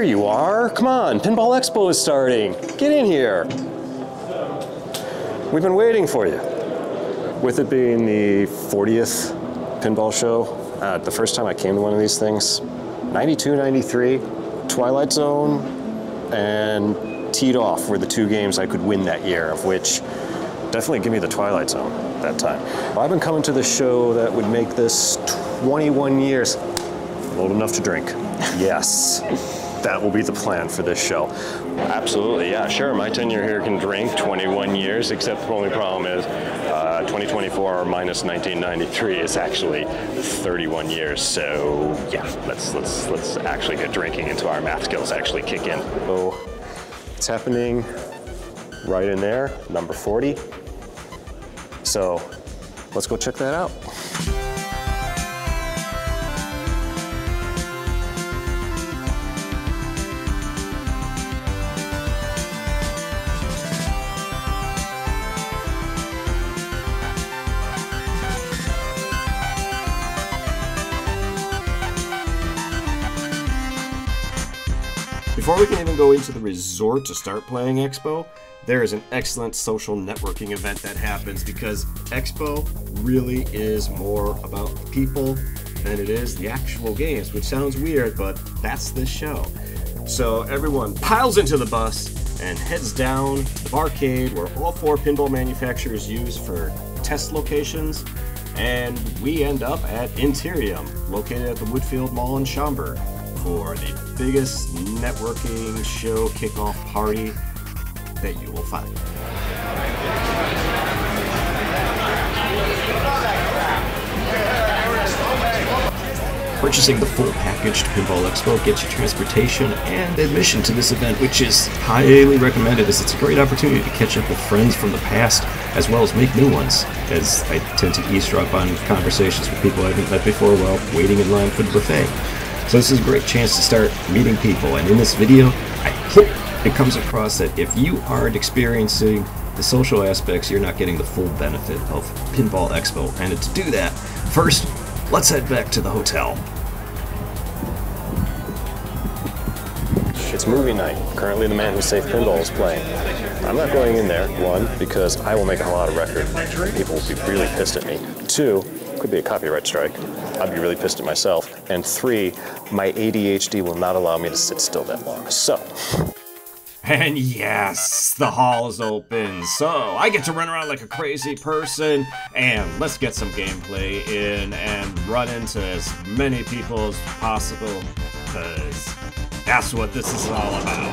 you are. Come on, Pinball Expo is starting. Get in here. We've been waiting for you. With it being the 40th pinball show, the first time I came to one of these things, 92, 93, Twilight Zone and Teed Off were the two games I could win that year, of which definitely give me the Twilight Zone that time. Well, I've been coming to the show that would make this 21 years. Old enough to drink. Yes, that will be the plan for this show. Absolutely, yeah, sure. My tenure here can drink 21 years, except the only problem is 2024 minus 1993 is actually 31 years. So yeah, let's actually get drinking until our math skills actually kick in. So it's happening right in there, number 40. So let's go check that out. Before we can even go into the resort to start playing Expo, there is an excellent social networking event that happens because Expo really is more about people than it is the actual games, which sounds weird, but that's this show. So everyone piles into the bus and heads down the barcade where all 4 pinball manufacturers use for test locations, and we end up at Interium, located at the Woodfield Mall in Schaumburg, for the biggest networking show kickoff party that you will find. Purchasing the full package to Pinball Expo gets you transportation and admission to this event, which is highly recommended as it's a great opportunity to catch up with friends from the past as well as make new ones, as I tend to eavesdrop on conversations with people I haven't met before while waiting in line for the buffet. So this is a great chance to start meeting people, and in this video, I hope it comes across that if you aren't experiencing the social aspects, you're not getting the full benefit of Pinball Expo. And to do that, first, let's head back to the hotel. It's movie night. Currently, the Man Who Saved Pinball is playing. I'm not going in there, 1, because I will make a lot of record. People will be really pissed at me. 2, could be a copyright strike. I'd be really pissed at myself. And 3, my ADHD will not allow me to sit still that long. So. And yes, the hall is open. So I get to run around like a crazy person, and let's get some gameplay in and run into as many people as possible, because that's what this is all about.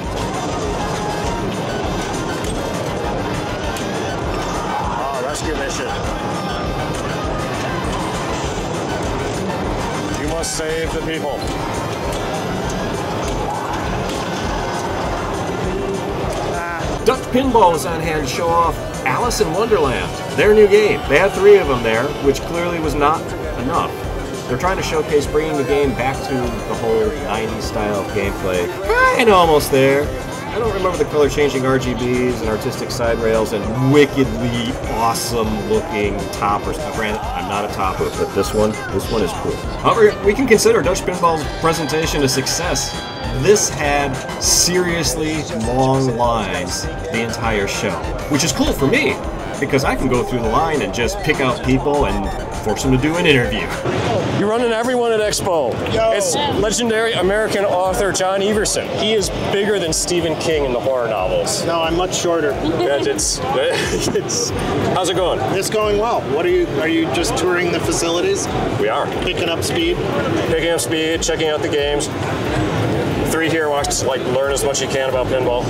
Oh, rescue mission. Save the people. Dutch Pinball is on hand to show off Alice in Wonderland, their new game. They had 3 of them there, which clearly was not enough. They're trying to showcase bringing the game back to the whole 90s style gameplay. Kind of almost there. I don't remember the color changing RGBs and artistic side rails and wickedly awesome looking toppers. Now, granted, I'm not a topper, but this one is cool. However, we can consider Dutch Pinball's presentation a success. This had seriously long lines the entire show, which is cool for me because I can go through the line and just pick out people and force them to do an interview. You're running everyone at Expo. Yo. It's legendary American author John Everson. He is bigger than Stephen King in the horror novels. No, I'm much shorter. it's how's it going? It's going well. What are you just touring the facilities? We are. Picking up speed? Picking up speed, checking out the games. 3 here wants to learn as much as you can about pinball.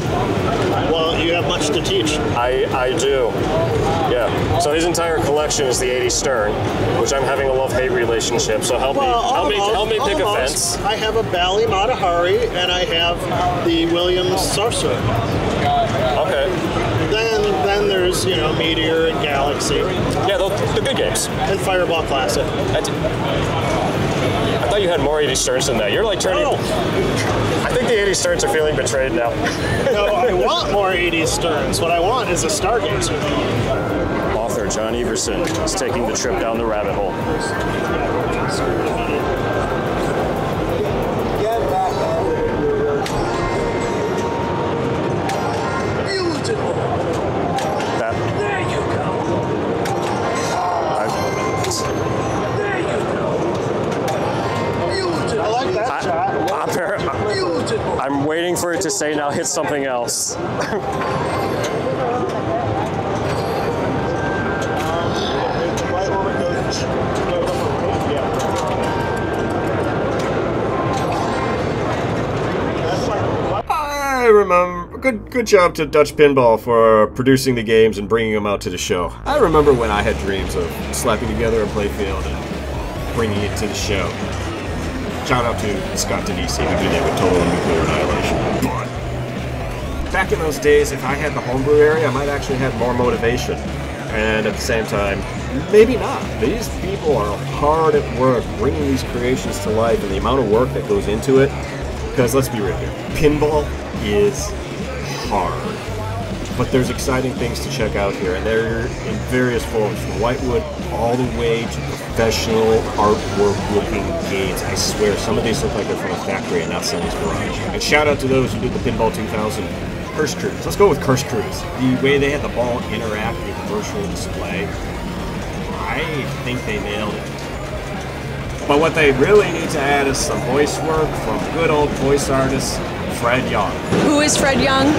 Well, you have much to teach. I do. Yeah. So his entire collection is the 80 Stern, which I'm having a love-hate relationship. So help me pick a fence. I have a Bally Matahari and I have the Williams Sorcerer. Okay. Then there's, Meteor and Galaxy. Yeah, the good games. And Fireball Classic. I thought you had more 80 Sterns than that. You're like turning... Oh. I think the 80 Sterns are feeling betrayed now. No, I want more 80 Sterns. What I want is a Stargazer. Author John Everson is taking the trip down the rabbit hole. I'm waiting for it to say now hit something else. I remember, good job to Dutch Pinball for producing the games and bringing them out to the show. I remember when I had dreams of slapping together a playfield and bringing it to the show. Shout out to Scott Denisi, who did it with Total Nuclear Annihilation. But back in those days, if I had the homebrew area, I might actually have more motivation. And at the same time, maybe not. These people are hard at work bringing these creations to life, and the amount of work that goes into it. Because let's be real here, pinball is hard. But there's exciting things to check out here, and they're in various forms, from whitewood all the way to professional artwork-looking games. I swear, some of these look like they're from a factory and not someone's garage. And shout out to those who did the Pinball 2000 Curse Cruise. Let's go with Curse Cruise. The way they had the ball interact with the virtual display, I think they nailed it. But what they really need to add is some voice work from good old voice artist Fred Young. Who is Fred Young?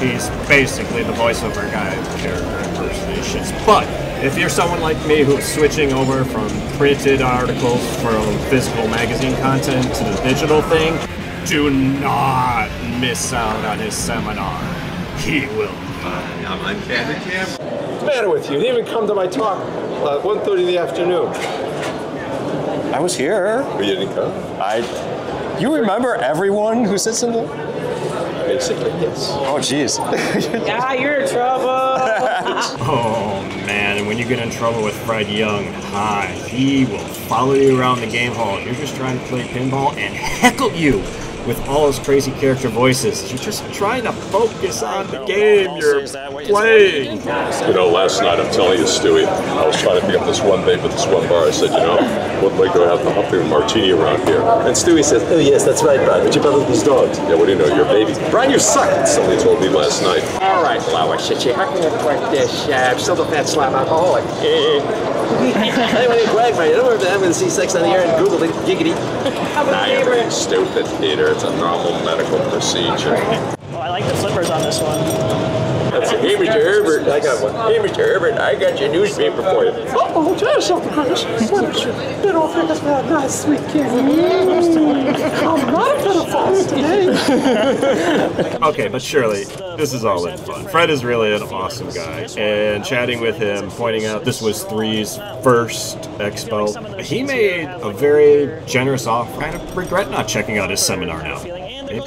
He's basically the voiceover guy in character impersonations. But if you're someone like me who's switching over from printed articles from physical magazine content to the digital thing, do not miss out on his seminar. He will. I'm Candid Cam. What's the matter with you? You didn't even come to my talk at 1:30 in the afternoon. I was here. But you didn't come? You remember everyone who sits in the... Basically, yes. Oh, jeez. Yeah, you're in trouble. Oh, man, and when you get in trouble with Fred Young, he will follow you around the game hall. You're just trying to play pinball and heckle you with all those crazy character voices. You're just trying to focus on the game you're playing. You know, last night, I'm telling you, Stewie, I was trying to pick up this one babe at this one bar. I said, you know, what way do I have to hop a martini around here? And Stewie says, oh yes, that's right, Brian, but you're better than these dogs. Yeah, what do you know, you're a baby. Brian, you suck, somebody told me last night. All right, Flower Shitchy, how can you like this? I'm still the fat slab alcoholic. Anyway, brag, man, you don't remember having C6 on the air and Google it, giggity. Nah, you're being stupid, Peter. It's a normal medical procedure. Oh, I like the flippers on this one. That's it. Hey, Mr. Herbert, I got one. Hey, Mr. Herbert, I got your newspaper for you. Oh, tell us something, Chris. You don't think it's that nice, sweet kid. I'm not a pedophile today. Okay, but surely, this is all in fun. Fred is really an awesome guy, and chatting with him, pointing out this was 3's first expo, he made a very generous offer. Kind of regret not checking out his seminar now.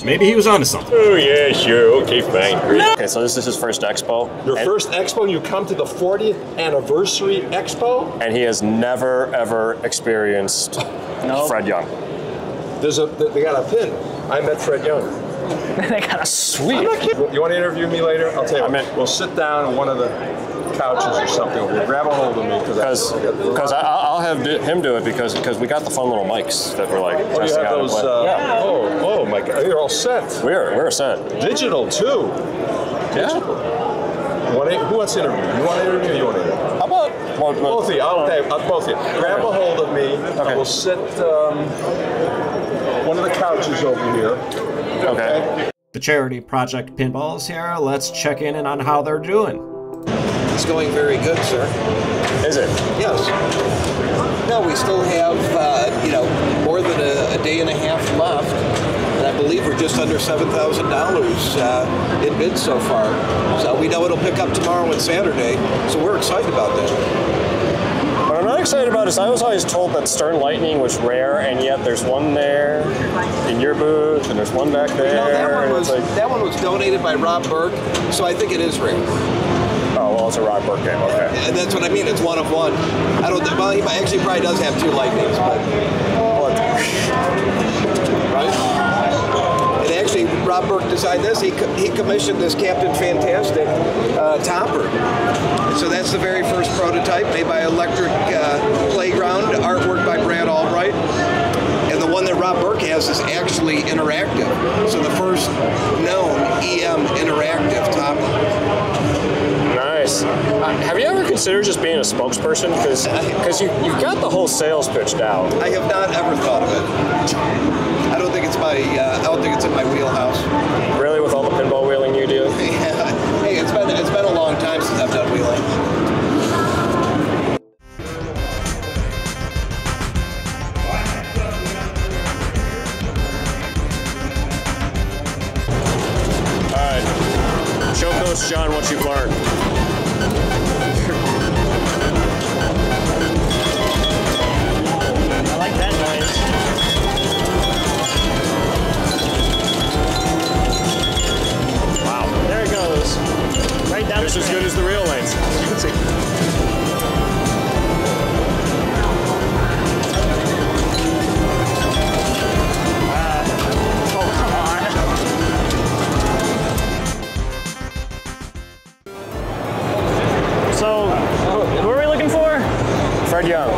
Maybe he was onto something. Oh, yeah, sure. Okay, fine. Great. Okay, so this is his first expo. Your first expo, you come to the 40th anniversary expo? And he has never, ever experienced Fred Young. They got a pin. I met Fred Young. They got a Sweet. I'm not kidding. You want to interview me later? I'll tell you what. We'll sit down on one of the couches or something. We'll grab a hold of me. Because I'll have him do it because we got the fun little mics that we're like testing out and playing. Yeah. Oh my God. You're all set. We're set. Digital too. Digital. Who wants to interview? You want to interview or you want to interview? How about both of you? Both of you. Grab a hold of me. Okay. We'll sit one of the couches over here. Okay. The charity project Pinball's here. Let's check in on how they're doing. It's going very good, sir. Is it? Yes. No, we still have, more than a day and a half left. And I believe we're just under $7,000 in bids so far. So we know it'll pick up tomorrow and Saturday. So we're excited about that. What I'm not excited about is I was always told that Stern Lightning was rare, and yet there's one there in your booth, and there's one back there. No, that one was donated by Rob Burke, so I think it is rare. Oh, well, it's a Rob Burke game, okay. And that's what I mean, it's one of one. I don't think, well, he actually probably does have 2 Lightnings, but... Right? And actually, Rob Burke designed this. He commissioned this Captain Fantastic topper. So that's the very first prototype, made by Electric Playground, artwork by Brad Albright. And the one that Rob Burke has is actually interactive. So the first known EM interactive topper. Nice. Have you ever considered just being a spokesperson? Because you've got the whole sales pitch down. I have not ever thought of it. I don't think it's my I don't think it's in my wheelhouse. Really, with all the pinball wheeling you do? Yeah. Hey, it's been a long time since I've done wheeling. Show Coach John what you've learned. I like that noise. Wow. There it goes. Right down Just the as good as the real lanes. You can see. So, who are we looking for? Fred Young.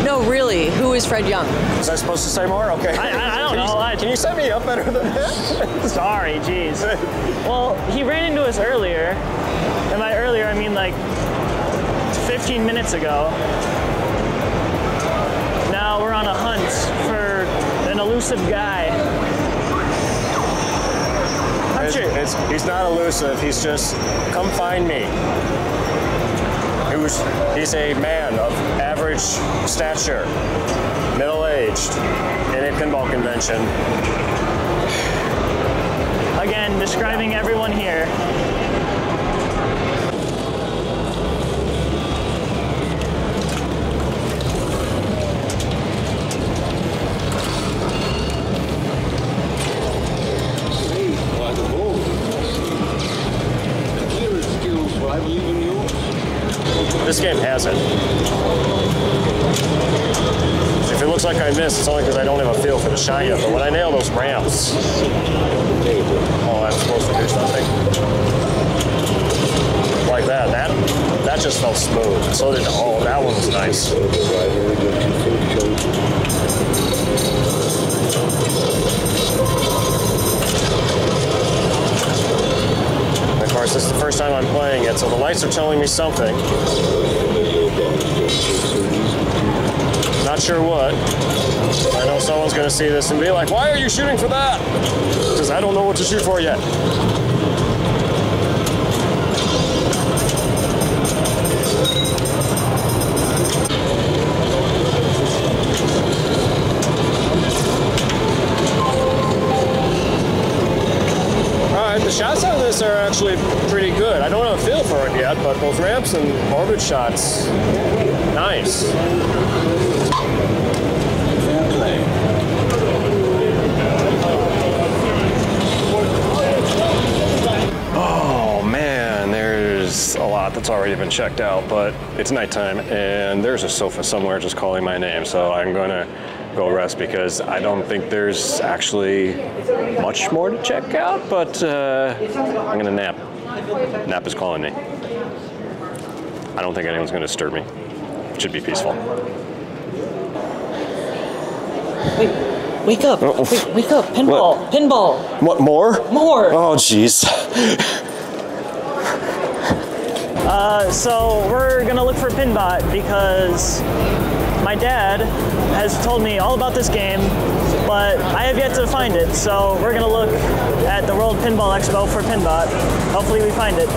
No, really. Who is Fred Young? Was I supposed to say more? Okay. I don't know. Can you set me up better than that? Sorry, jeez. Well, he ran into us earlier. And by earlier, I mean like 15 minutes ago. Now we're on a hunt for an elusive guy. He's not elusive. He's just, come find me. He's a man of average stature, middle-aged, in a pinball convention. Again, describing everyone here. This game has it. If it looks like I missed, it's only because I don't have a feel for the shot yet, but when I nail those ramps, oh, I'm supposed to do something. Like that just felt smooth. So did, oh, that one was nice. Of course, this is the first time I'm playing it, so the lights are telling me something. Not sure what. I know someone's going to see this and be like, why are you shooting for that? Because I don't know what to shoot for yet. The shots on this are actually pretty good. I don't have a feel for it yet, but both ramps and orbit shots, nice. Oh man, there's a lot that's already been checked out, but it's nighttime and there's a sofa somewhere just calling my name, so I'm gonna go rest because I don't think there's actually much more to check out, but I'm gonna nap. Nap is calling me. I don't think anyone's gonna disturb me. It should be peaceful. Wake up! Wake up! Pinball! What? Pinball! What, more? More! Oh, jeez. So we're gonna look for Pinbot because my dad has told me all about this game, but I have yet to find it. So we're gonna look at the World Pinball Expo for Pinbot. Hopefully we find it.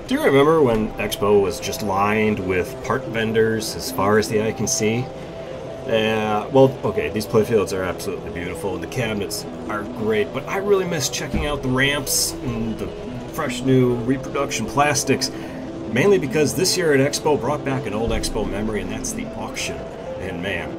Do you remember when Expo was just lined with part vendors as far as the eye can see? Well, okay, these playfields are absolutely beautiful, and the cabinets are great, but I really miss checking out the ramps and the fresh new reproduction plastics, mainly because this year at Expo brought back an old Expo memory, and that's the auction. And man,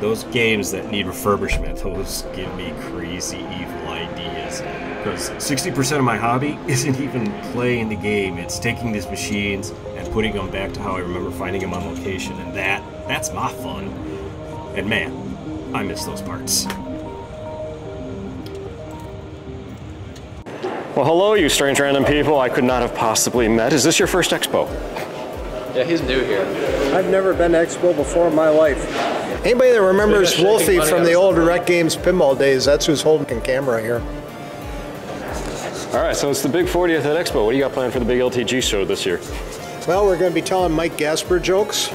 those games that need refurbishment, those give me crazy evil ideas. Because 60% of my hobby isn't even playing the game, it's taking these machines and putting them back to how I remember finding them on location, and that's my fun. And man, I miss those parts. Well, hello, you strange random people I could not have possibly met. Is this your first Expo? Yeah, he's new here. I've never been to Expo before in my life. Anybody that remembers Wolffy from the old Rec Games pinball days, that's who's holding the camera here. All right, so it's the big 40th at Expo. What do you got planned for the big LTG show this year? Well, we're going to be telling Mike Gasper jokes,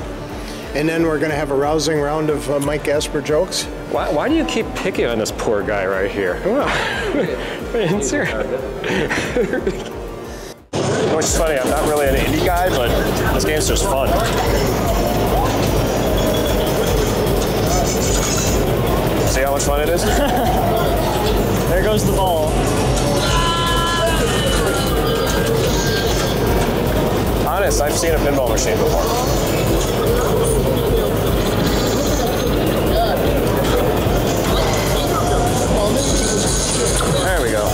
and then we're going to have a rousing round of Mike Gasper jokes. Why do you keep picking on this poor guy right here? Come on. Which is funny, I'm not really an indie guy, but this game's just fun. See how much fun it is? There goes the ball. Honest, I've seen a pinball machine before. There we go.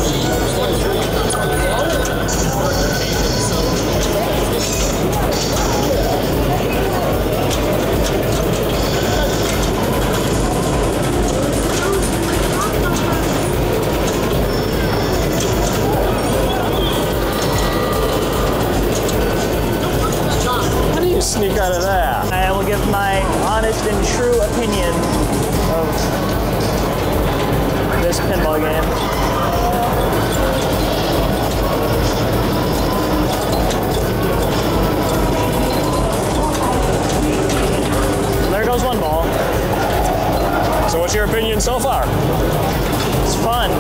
How do you sneak out of that? I will give my honest and true opinion of this pinball game. There goes one ball. So what's your opinion so far? It's fun.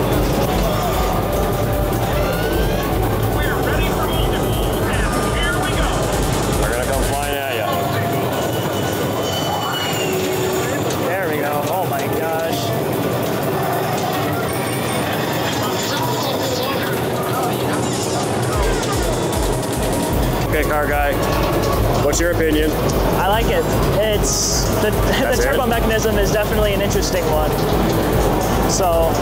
We're ready for multiple, and here we go. They're gonna come flying at you. There we go. Oh my gosh. Okay, car guy, what's your opinion? I like it. It's the turbo mechanism is definitely an interesting one. So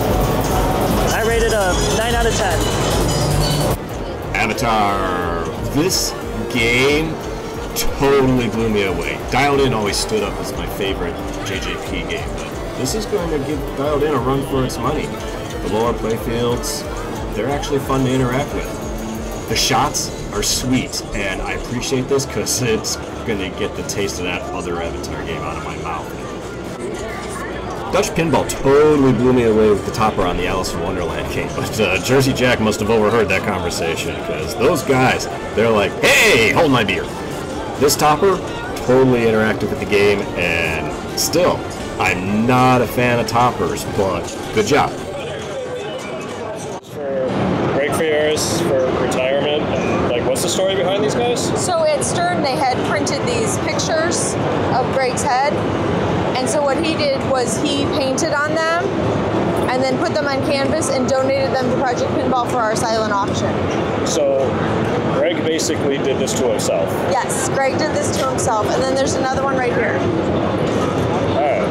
I rated a 9 out of 10. Avatar. This game totally blew me away. Dialed In always stood up as my favorite JJP game, but this is going to give Dialed In a run for its money. The lower playfields, they're actually fun to interact with. The shots are sweet, and I appreciate this because it's going to get the taste of that other Avatar game out of my mouth. Dutch Pinball totally blew me away with the topper on the Alice in Wonderland game, but Jersey Jack must have overheard that conversation because those guys, they're like, hey, hold my beer. This topper, totally interactive with the game, and still, I'm not a fan of toppers, but good job. Break for yours for retirement, and like, what's the story behind these guys? So at Stern, they had printed these pictures of Greg's head. And so what he did was he painted on them and then put them on canvas and donated them to Project Pinball for our silent auction. So Greg basically did this to himself. Yes, Greg did this to himself. And then there's another one right here. All right.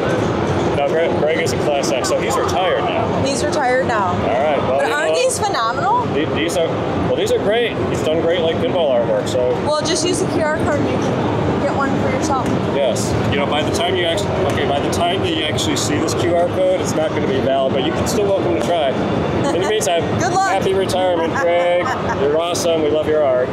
Now Greg is a class act, so he's retired now. He's retired now. All right. Well, but aren't these phenomenal? These are great. He's done great like pinball artwork. So. Well, just use the QR code and you can get one for yourself. Yes. You know, by the time that you actually see this QR code, it's not going to be valid, but you can still welcome to try. In the meantime, good luck. Happy retirement, Greg. You're awesome. We love your art.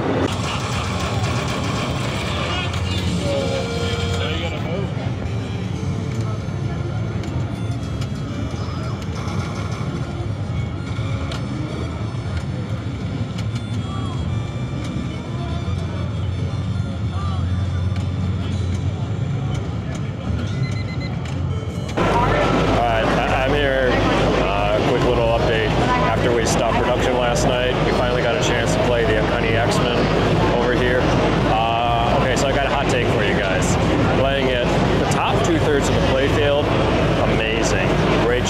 Last night, we finally got a chance to play the Uncanny X-Men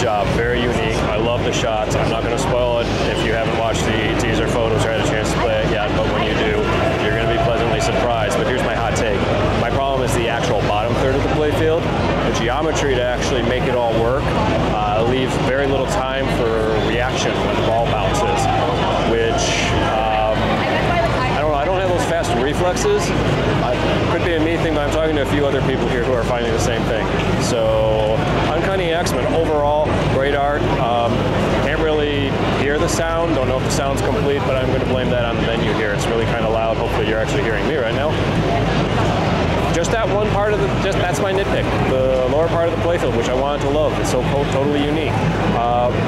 job, very unique. I love the shots. I'm not going to spoil it if you haven't watched the teaser photos or had a chance to play it yet, but when you do, you're going to be pleasantly surprised. But here's my hot take. My problem is the actual bottom third of the playfield. The geometry to actually make it all work leaves very little time for reaction when the ball bounces, which I don't know. I don't have those fast reflexes. Could be a me thing, but I'm talking to a few other people here who are finding the same thing. So Uncanny X-Men overall, great art. Can't really hear the sound. Don't know if the sound's complete, but I'm going to blame that on the menu here. It's really kind of loud. Hopefully you're actually hearing me right now. Just that one part of the, that's my nitpick. The lower part of the playfield, which I wanted to love. It's so totally unique.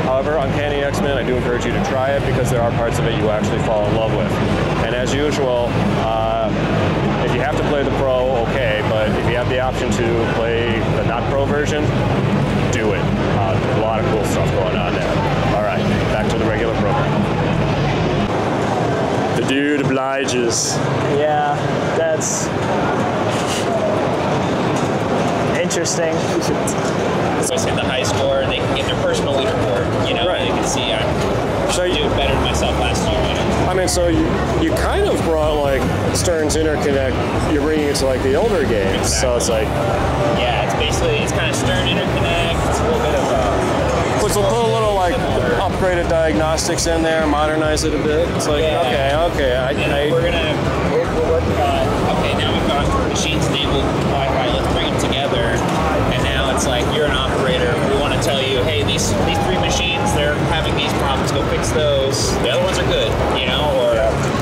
However, Uncanny X-Men, I do encourage you to try it because there are parts of it you actually fall in love with. And as usual, if you have to play the pro, okay, but if you have the option to play the not pro version, do it. A lot of cool stuff going on there. All right, back to the regular program. The dude obliges. Yeah, that's interesting. Especially in the high score, they can get their personal leaderboard. You know, right. They can see I'm doing better than myself last year. You know? I mean, so you kind of brought like Stern's Interconnect. You're bringing it to like the older games, exactly. So it's like it's kind of Stern Interconnect. It's a little bit of a. Put a little like upgraded diagnostics in there, modernize it a bit. It's like okay. We're working on. Okay, now we've gone through machines enabled Wi-Fi. Let's bring them together. And now it's like you're an operator. We want to tell you, hey, these three machines, they're having these problems. Go fix those. The other ones are good, you know. Or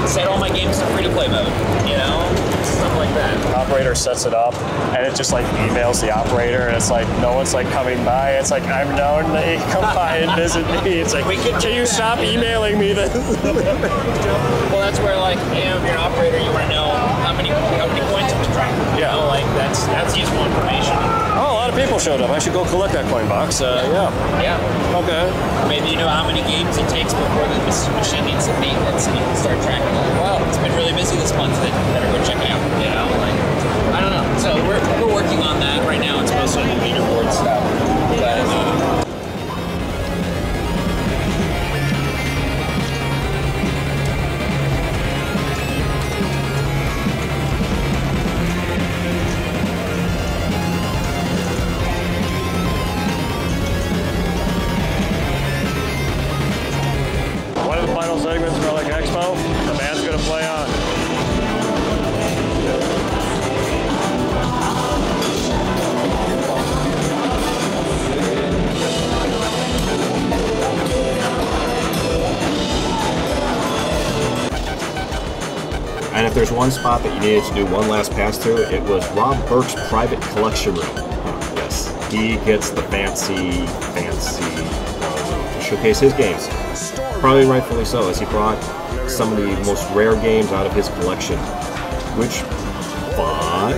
set all my games to free-to-play mode, you know, stuff like that. The operator sets it up, and it just like emails the operator, and it's like no one's like coming by. It's like I'm known. They come by and visit me. It's like can you stop emailing me this? Well, that's where like you know, if you're an operator, you want to know how many coins have been dropped. You know, like that's useful information. Oh, a lot of people showed up. I should go collect that coin box. Yeah. Okay. Maybe you know how many games it takes before the machine needs some maintenance, and you can start tracking. Like, well, it's been really busy this month. Then better go check it out. You know, like I don't know. So we're working on that right now. It's mostly the leaderboard stuff, but. Segments for like Expo, the band's gonna play on. And if there's one spot that you needed to do one last pass through, it was Rob Burke's private collection room. Yes, he gets the fancy to showcase his games. Probably rightfully so, as he brought some of the most rare games out of his collection, which, but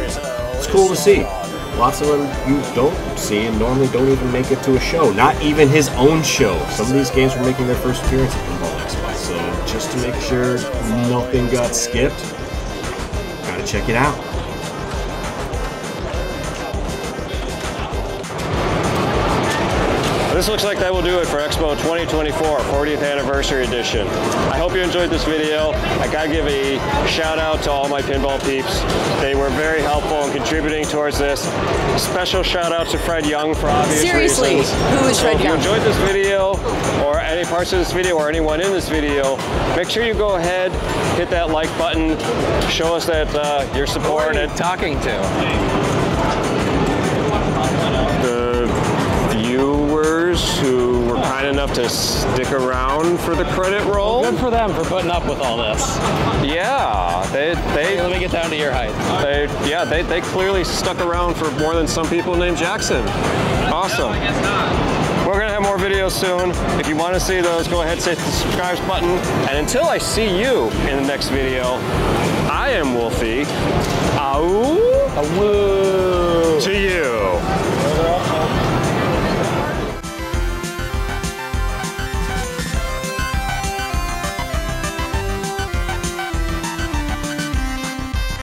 it's cool to see. Lots of them you don't see and normally don't even make it to a show, not even his own show. Some of these games were making their first appearance at Pinball Expo, so just to make sure nothing got skipped, gotta check it out. This looks like that will do it for Expo 2024, 40th Anniversary Edition. I hope you enjoyed this video. I gotta give a shout out to all my pinball peeps. They were very helpful in contributing towards this. Special shout out to Fred Young for obvious reasons. Seriously, who is Fred Young? If you enjoyed this video, or any parts of this video, or anyone in this video, make sure you go ahead, hit that like button, show us that your support. Who are you talking to? Viewers who were kind enough to stick around for the credit roll. Well, good for them for putting up with all this. Yeah, they let me get down to your height. They clearly stuck around for more than some people named Jackson. Awesome. No, I guess not. We're gonna have more videos soon. If you want to see those, go ahead and hit the subscribe button. And until I see you in the next video, I am Wolffy. Ow. To you.